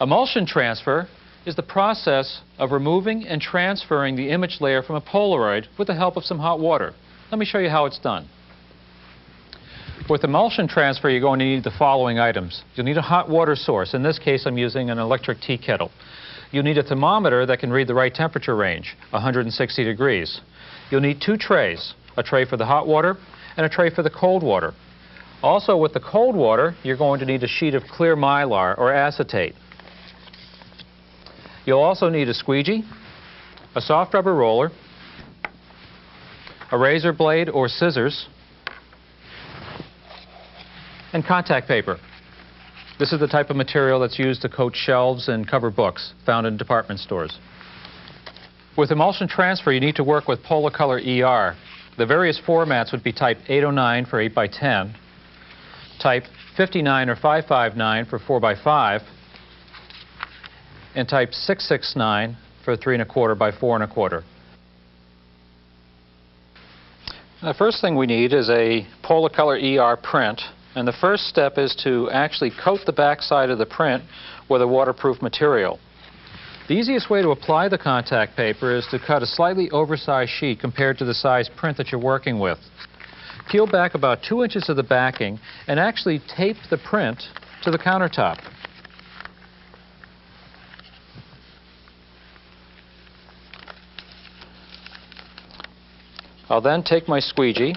Emulsion transfer is the process of removing and transferring the image layer from a Polaroid with the help of some hot water. Let me show you how it's done. With emulsion transfer, you're going to need the following items. You'll need a hot water source. In this case, I'm using an electric tea kettle. You'll need a thermometer that can read the right temperature range, 160 degrees. You'll need two trays, a tray for the hot water and a tray for the cold water. Also, with the cold water, you're going to need a sheet of clear mylar or acetate. You'll also need a squeegee, a soft rubber roller, a razor blade or scissors, and contact paper. This is the type of material that's used to coat shelves and cover books found in department stores. With emulsion transfer, you need to work with Polacolor ER. The various formats would be type 809 for 8x10, type 59 or 559 for 4x5, and type 669 for 3 1/4 by 4 1/4. The first thing we need is a Polacolor ER print, and the first step is to actually coat the back side of the print with a waterproof material. The easiest way to apply the contact paper is to cut a slightly oversized sheet compared to the size print that you're working with. Peel back about 2 inches of the backing and actually tape the print to the countertop. I'll then take my squeegee,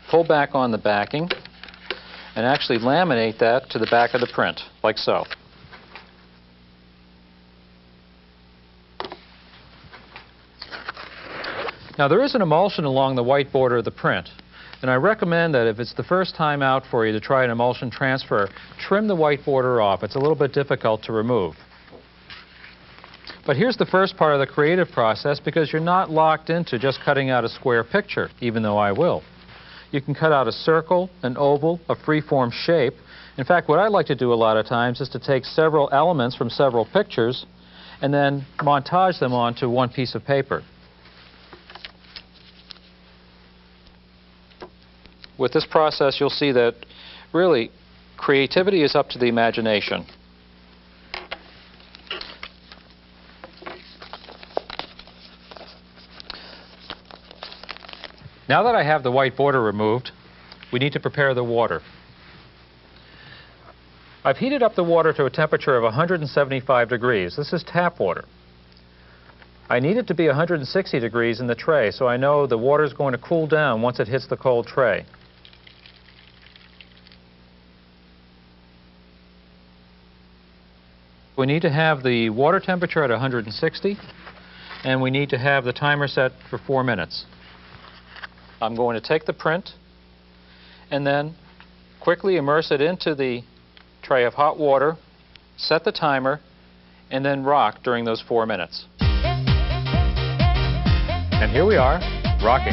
pull back on the backing, and actually laminate that to the back of the print, like so. Now, there is an emulsion along the white border of the print, and I recommend that if it's the first time out for you to try an emulsion transfer, trim the white border off. It's a little bit difficult to remove. But here's the first part of the creative process, because you're not locked into just cutting out a square picture, even though I will. You can cut out a circle, an oval, a free-form shape. In fact, what I like to do a lot of times is to take several elements from several pictures and then montage them onto one piece of paper. With this process, you'll see that really creativity is up to the imagination. Now that I have the white border removed, we need to prepare the water. I've heated up the water to a temperature of 175 degrees. This is tap water. I need it to be 160 degrees in the tray, so I know the water is going to cool down once it hits the cold tray. We need to have the water temperature at 160, and we need to have the timer set for 4 minutes. I'm going to take the print and then quickly immerse it into the tray of hot water, set the timer, and then rock during those 4 minutes. And here we are, rocking.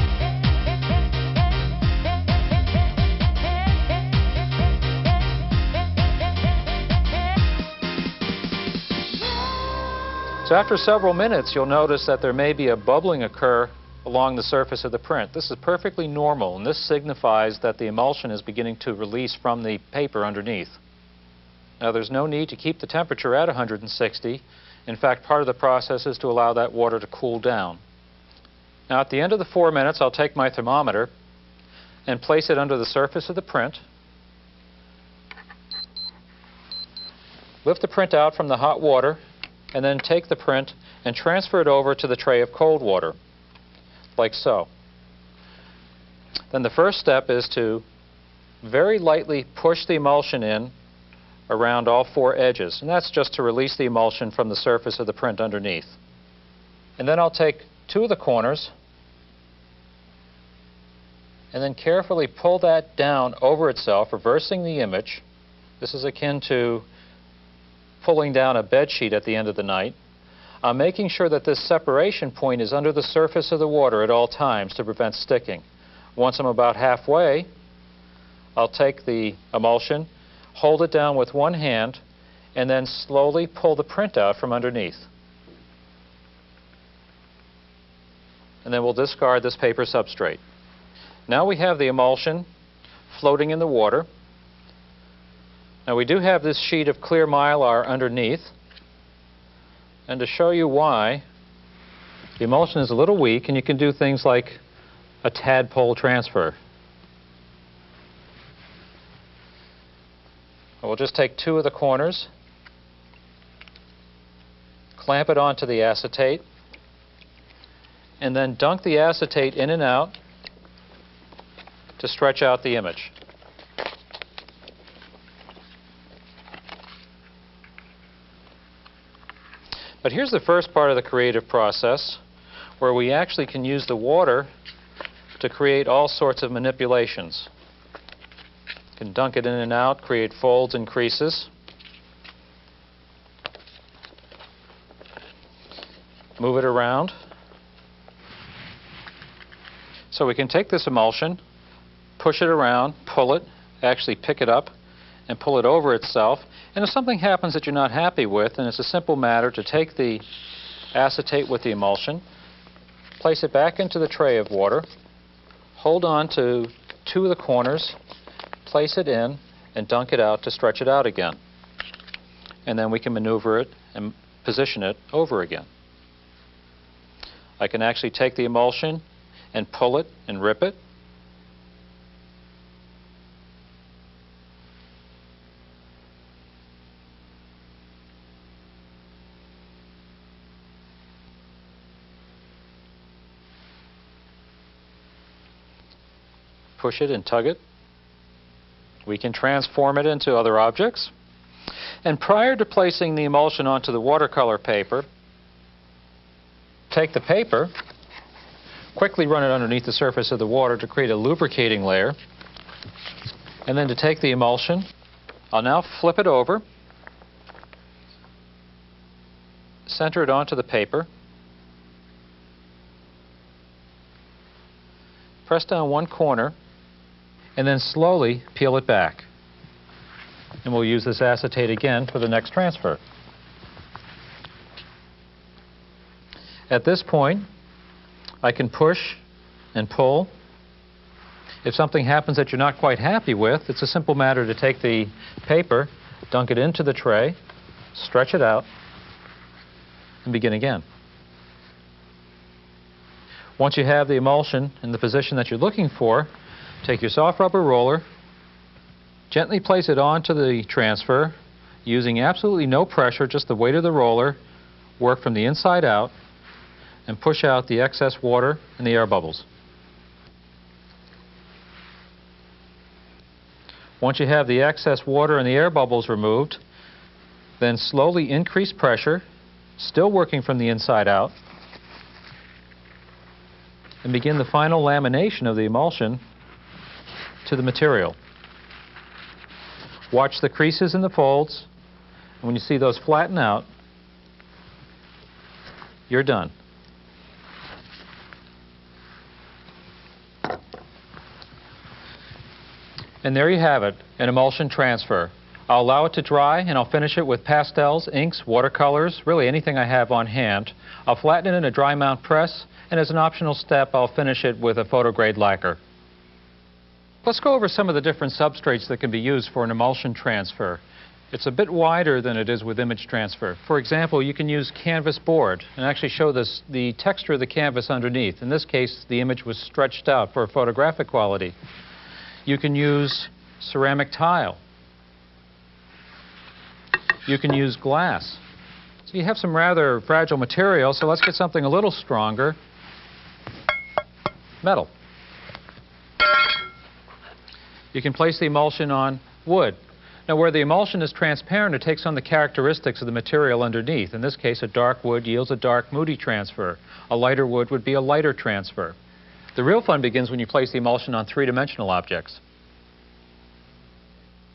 So after several minutes, you'll notice that there may be a bubbling occur along the surface of the print. This is perfectly normal, and this signifies that the emulsion is beginning to release from the paper underneath. Now, there's no need to keep the temperature at 160. In fact, part of the process is to allow that water to cool down. Now, at the end of the 4 minutes, I'll take my thermometer and place it under the surface of the print. Lift the print out from the hot water, and then take the print and transfer it over to the tray of cold water, like so. Then the first step is to very lightly push the emulsion in around all 4 edges, and that's just to release the emulsion from the surface of the print underneath. And then I'll take 2 of the corners and then carefully pull that down over itself, reversing the image. This is akin to pulling down a bed sheet at the end of the night. I'm making sure that this separation point is under the surface of the water at all times to prevent sticking. Once I'm about halfway, I'll take the emulsion, hold it down with one hand, and then slowly pull the print out from underneath. And then we'll discard this paper substrate. Now we have the emulsion floating in the water. Now we do have this sheet of clear mylar underneath, and to show you why, the emulsion is a little weak and you can do things like a tadpole transfer. We'll just take two of the corners, clamp it onto the acetate, and then dunk the acetate in and out to stretch out the image. But here's the first part of the creative process, where we actually can use the water to create all sorts of manipulations. You can dunk it in and out, create folds and creases. Move it around. So we can take this emulsion, push it around, pull it, actually pick it up, and pull it over itself. And if something happens that you're not happy with, then it's a simple matter to take the acetate with the emulsion, place it back into the tray of water, hold on to two of the corners, place it in, and dunk it out to stretch it out again. And then we can maneuver it and position it over again. I can actually take the emulsion and pull it and rip it. Push it and tug it. We can transform it into other objects. And prior to placing the emulsion onto the watercolor paper, take the paper, quickly run it underneath the surface of the water to create a lubricating layer. And then to take the emulsion, I'll now flip it over, center it onto the paper, press down one corner, and then slowly peel it back. And we'll use this acetate again for the next transfer. At this point, I can push and pull. If something happens that you're not quite happy with, it's a simple matter to take the paper, dunk it into the tray, stretch it out, and begin again. Once you have the emulsion in the position that you're looking for, take your soft rubber roller, gently place it onto the transfer, using absolutely no pressure, just the weight of the roller, work from the inside out, and push out the excess water and the air bubbles. Once you have the excess water and the air bubbles removed, then slowly increase pressure, still working from the inside out, and begin the final lamination of the emulsion to the material. Watch the creases and the folds, and when you see those flatten out, you're done. And there you have it, an emulsion transfer. I'll allow it to dry and I'll finish it with pastels, inks, watercolors, really anything I have on hand. I'll flatten it in a dry mount press, and as an optional step I'll finish it with a photo-grade lacquer. Let's go over some of the different substrates that can be used for an emulsion transfer. It's a bit wider than it is with image transfer. For example, you can use canvas board and actually show the texture of the canvas underneath. In this case, the image was stretched out for photographic quality. You can use ceramic tile. You can use glass. So you have some rather fragile material, so let's get something a little stronger. Metal. You can place the emulsion on wood. Now, where the emulsion is transparent, it takes on the characteristics of the material underneath. In this case, a dark wood yields a dark, moody transfer. A lighter wood would be a lighter transfer. The real fun begins when you place the emulsion on three-dimensional objects.